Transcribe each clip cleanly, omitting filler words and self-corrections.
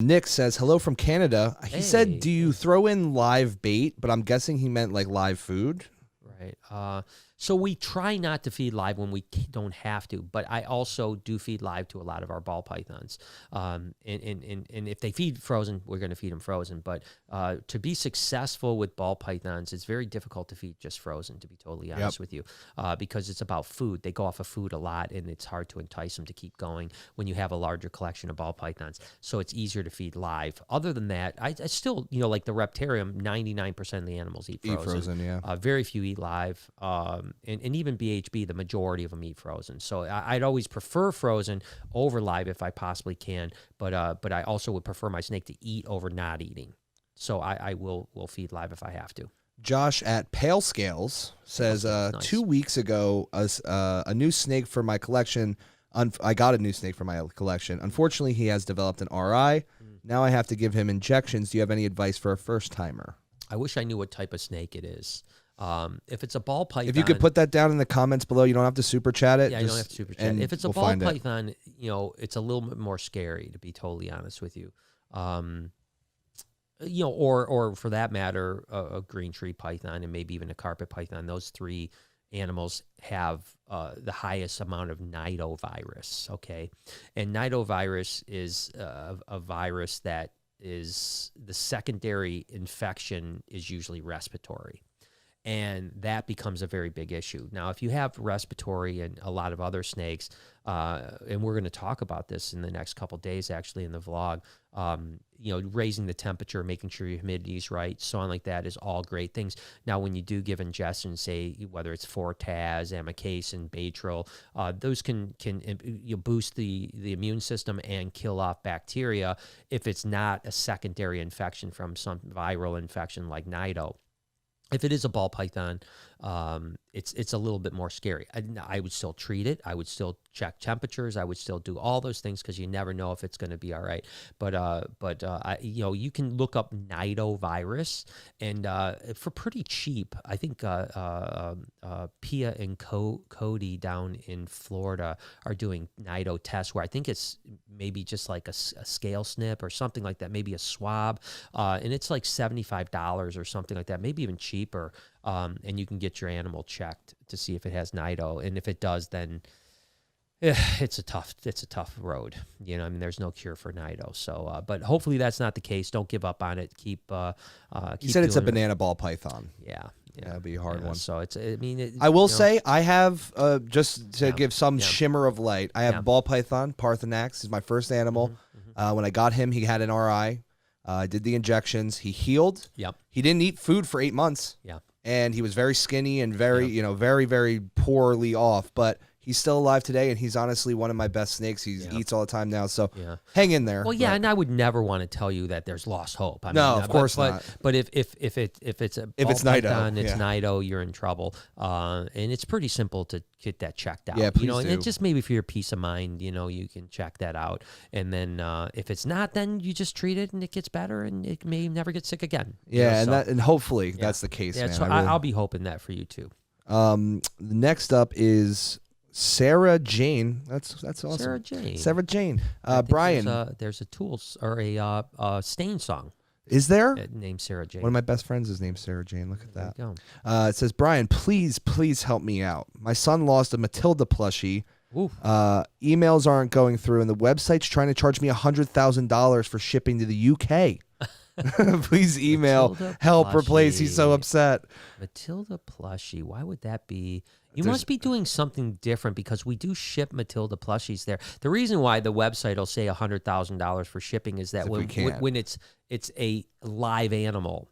Nick says, hello from Canada. He said, do you throw in live bait? But I'm guessing he meant like live food. Right. So we try not to feed live when we don't have to, but I also do feed live to a lot of our ball pythons. And if they feed frozen, we're going to feed them frozen. But to be successful with ball pythons, it's very difficult to feed just frozen, to be totally honest with you, because it's about food. They go off of food a lot, and it's hard to entice them to keep going when you have a larger collection of ball pythons. So it's easier to feed live. Other than that, I still, like the Reptarium, 99% of the animals eat frozen. Very few eat live. And even BHB, the majority of them eat frozen. So I'd always prefer frozen over live if I possibly can, but I also would prefer my snake to eat over not eating. So I will feed live if I have to. Josh at Pale Scales says, nice. 2 weeks ago, a new snake for my collection. I got a new snake for my collection. Unfortunately, he has developed an RI. Now I have to give him injections. Do you have any advice for a first timer? I wish I knew what type of snake it is. If it's a ball python, if you could put that down in the comments below, you don't have to super chat it. Yeah, you don't have to super chat. If it's a ball python, it's a little bit more scary, to be totally honest with you. Or for that matter, a green tree python and maybe even a carpet python. Those three animals have the highest amount of nidovirus. Okay, and nidovirus is a virus that is the secondary infection is usually respiratory. And that becomes a very big issue. Now, if you have respiratory and a lot of other snakes, and we're going to talk about this in the next couple of days, actually, in the vlog, raising the temperature, making sure your humidity is right, so on like that is all great things. Now, when you do give ingestion, say, whether it's Fortaz, amikacin, Baytril, those can boost the immune system and kill off bacteria if it's not a secondary infection from some viral infection like nido. If it is a ball python, it's a little bit more scary. I would still treat it. I would still check temperatures. I would still do all those things because you never know if it's going to be all right. But you can look up nidovirus, and for pretty cheap, I think Pia and Cody down in Florida are doing nido tests where I think it's maybe just like a scale snip or something like that, maybe a swab, and it's like $75 or something like that, maybe even cheaper. And you can get your animal checked to see if it has nido, and if it does, then it's a tough road. There's no cure for nido. So, but hopefully that's not the case. Don't give up on it. Keep. You said it's a banana ball python. Yeah. That'd be a hard one. So I will say I have just to give some shimmer of light. I have ball python. Parthenax is my first animal. When I got him, he had an RI. I did the injections. He healed. Yep. He didn't eat food for 8 months. Yeah. And he was very skinny and very, very, very poorly off. But he's still alive today, and he's honestly one of my best snakes. He eats all the time now, so hang in there. Well, yeah, and I would never want to tell you that there's lost hope. Of course not. But if it's nido, it's nido, you're in trouble. And it's pretty simple to get that checked out. Yeah, please And do. it just maybe for your peace of mind, you can check that out. And then if it's not, then you just treat it, and it gets better, and it may never get sick again. Yeah, and hopefully that's the case. Yeah, man. so I'll be hoping that for you too. Next up is Sarah Jane. That's awesome. Sarah Jane. Brian. There's a tools or a Stain song. Is there? Named Sarah Jane. One of my best friends is named Sarah Jane. Look at that. There you go. It says, Brian, please help me out. My son lost a Matilda plushie. Emails aren't going through, and the website's trying to charge me $100,000 for shipping to the UK. Please email help replace. He's so upset. Matilda plushie. Why would that be? You must be doing something different because we do ship Matilda plushies there. The reason why the website will say $100,000 for shipping is that when it's a live animal.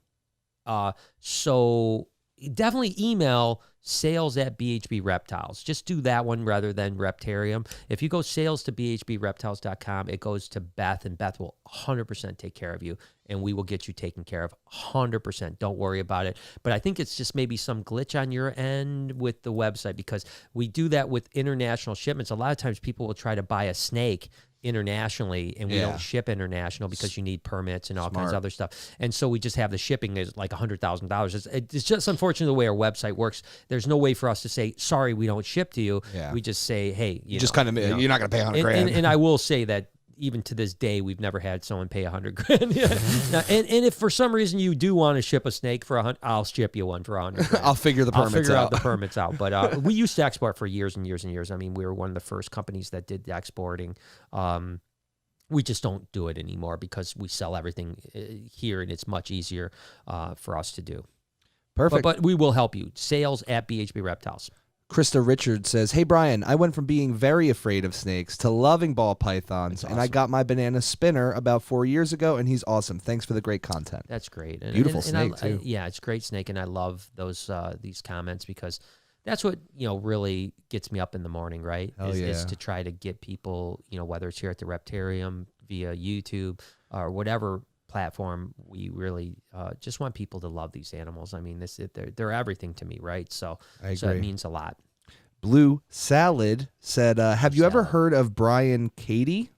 So definitely email sales@BHB Reptiles. Just do that one rather than Reptarium. If you go sales to bhbreptiles.com, it goes to Beth, and Beth will 100% take care of you, and we will get you taken care of 100%. Don't worry about it. But I think it's just maybe some glitch on your end with the website, because we do that with international shipments. A lot of times people will try to buy a snake internationally, and we don't ship international because you need permits and all kinds of other stuff. And so we just have the shipping is like $100,000. It's just unfortunate the way our website works. There's no way for us to say, sorry, we don't ship to you. We just say, hey, you're not going to pay $100,000. And I will say that, even to this day, we've never had someone pay $100,000. Now, and if for some reason you do want to ship a snake for $100, I'll ship you one for $100,000. I'll figure the permits I'll figure out. out the permits out. But we used to export for years and years and years. I mean, we were one of the first companies that did the exporting. We just don't do it anymore because we sell everything here, and it's much easier for us to do. Perfect. But we will help you. Sales at BHB Reptiles. Krista Richards says, "Hey, Brian, I went from being very afraid of snakes to loving ball pythons, and I got my banana spinner about 4 years ago, and he's awesome. Thanks for the great content." That's great. And, Beautiful snake, too. Yeah, it's a great snake, and I love those these comments because that's what, really gets me up in the morning, right? Is to try to get people, whether it's here at the Reptarium, via YouTube, or whatever platform, we really just want people to love these animals. I mean, they're everything to me, right? So it means a lot. Blue Salad said, "Have you ever heard of Byron Katie?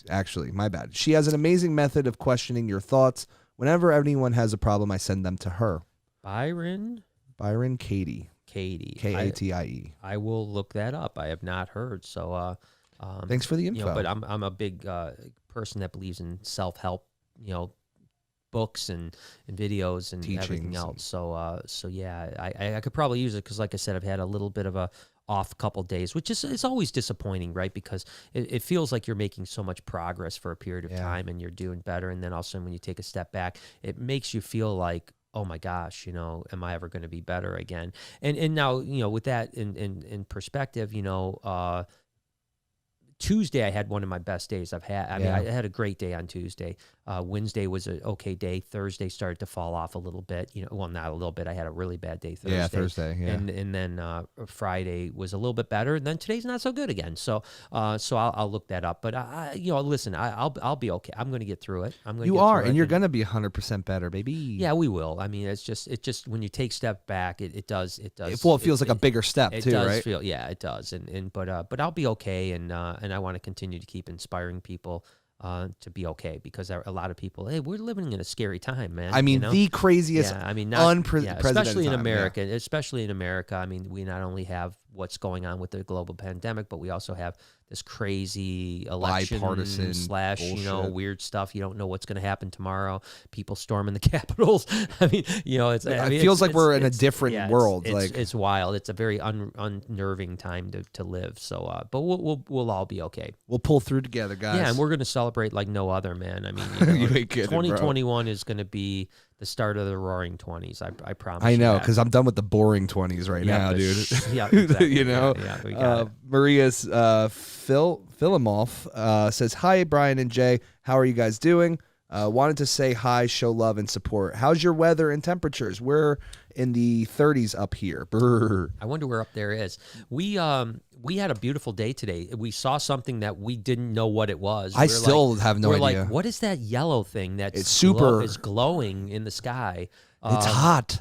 Actually, my bad. She has an amazing method of questioning your thoughts. Whenever anyone has a problem, I send them to her." Byron Katie. Katie. I will look that up. I have not heard. So thanks for the info. But I'm a big person that believes in self-help, books and videos and teachings everything else. So yeah, I could probably use it because, like I said, I've had a little bit of a off couple days, which is it's always disappointing, right? Because it feels like you're making so much progress for a period of time and you're doing better, and then all of a sudden when you take a step back, it makes you feel like, oh my gosh, am I ever going to be better again? And now, with that in perspective, Tuesday I had one of my best days I've had. I mean, I had a great day on Tuesday. Wednesday was an okay day. Thursday started to fall off a little bit. Well, not a little bit. I had a really bad day Thursday. Yeah, Thursday. Yeah. And then Friday was a little bit better. And then today's not so good again. So I'll look that up. But listen, I'll be okay. I'm going to get through it. And you're going to be 100% better, baby. Yeah, we will. I mean, it's just when you take step back, it does. Well, it feels like a bigger step too, right? It does feel, it does. But I'll be okay. And I want to continue to keep inspiring people to be okay, because a lot of people, hey, we're living in a scary time, man. I mean, the craziest, especially in time, America. Especially in America. I mean, we not only have what's going on with the global pandemic, but we also have this crazy election bipartisan / weird stuff. You don't know what's going to happen tomorrow. People storming the capitals. I mean, it feels like we're in a different world. It's wild. It's a very unnerving time to live. So, but we'll all be okay. We'll pull through together, guys. Yeah, and we're going to celebrate like no other, man. I mean, you ain't kidding, 2021 is going to be the start of the roaring 20s. I promise. I know, because I'm done with the boring 20s now, dude. Yeah, exactly. We got it. Maria's Philimov says, "Hi, Brian and Jay. How are you guys doing? Wanted to say hi, show love and support. How's your weather and temperatures? We're in the 30s up here." Brr. I wonder where up there is. We had a beautiful day today. We saw something that we didn't know what it was. I still have no idea. We're like, what is that yellow thing that's is glowing in the sky? It's hot.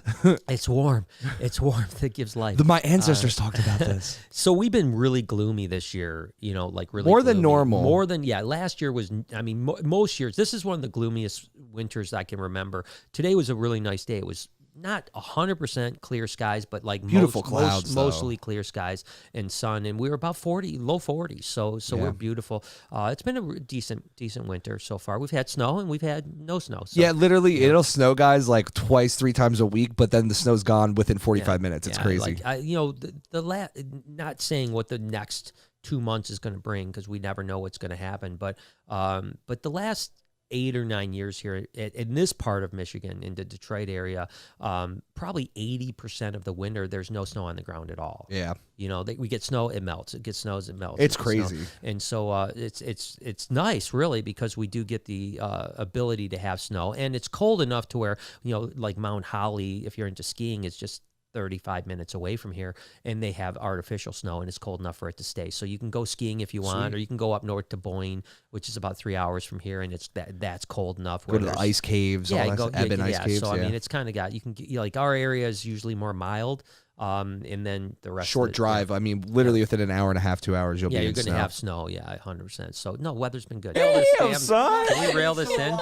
It's warm. It's warmth that gives life. My ancestors talked about this. So we've been really gloomy this year, like really more gloomy. Than normal. Last year was, most years, this is one of the gloomiest winters I can remember. Today was a really nice day. It was not 100% clear skies, but like beautiful clouds, mostly clear skies and sun, and we were about 40, low 40s. So we're beautiful. It's been a decent winter so far. We've had snow and we've had no snow. So, yeah, literally, it'll snow, guys, like twice, 3 times a week, but then the snow's gone within 45 minutes. It's crazy. Not saying what the next 2 months is going to bring, because we never know what's going to happen, but the last 8 or 9 years here in this part of Michigan, in the Detroit area, probably 80% of the winter, there's no snow on the ground at all. Yeah. We get snow, it melts. It gets snows, it melts. It's crazy. And so it's nice, really, because we do get the ability to have snow, and it's cold enough to where, like Mount Holly, if you're into skiing, it's just 35 minutes away from here, and they have artificial snow, and it's cold enough for it to stay. So you can go skiing if you want, or you can go up north to Boyne, which is about 3 hours from here, and that's cold enough. Go to the ice caves, ice caves. So I mean, it's kind of got, you can get, like, our area is usually more mild, and then the rest short drive. I mean, literally within an hour and a half, 2 hours, you're going to have snow. Yeah, 100%. So no, weather's been good. Damn, son. Can we rail this in?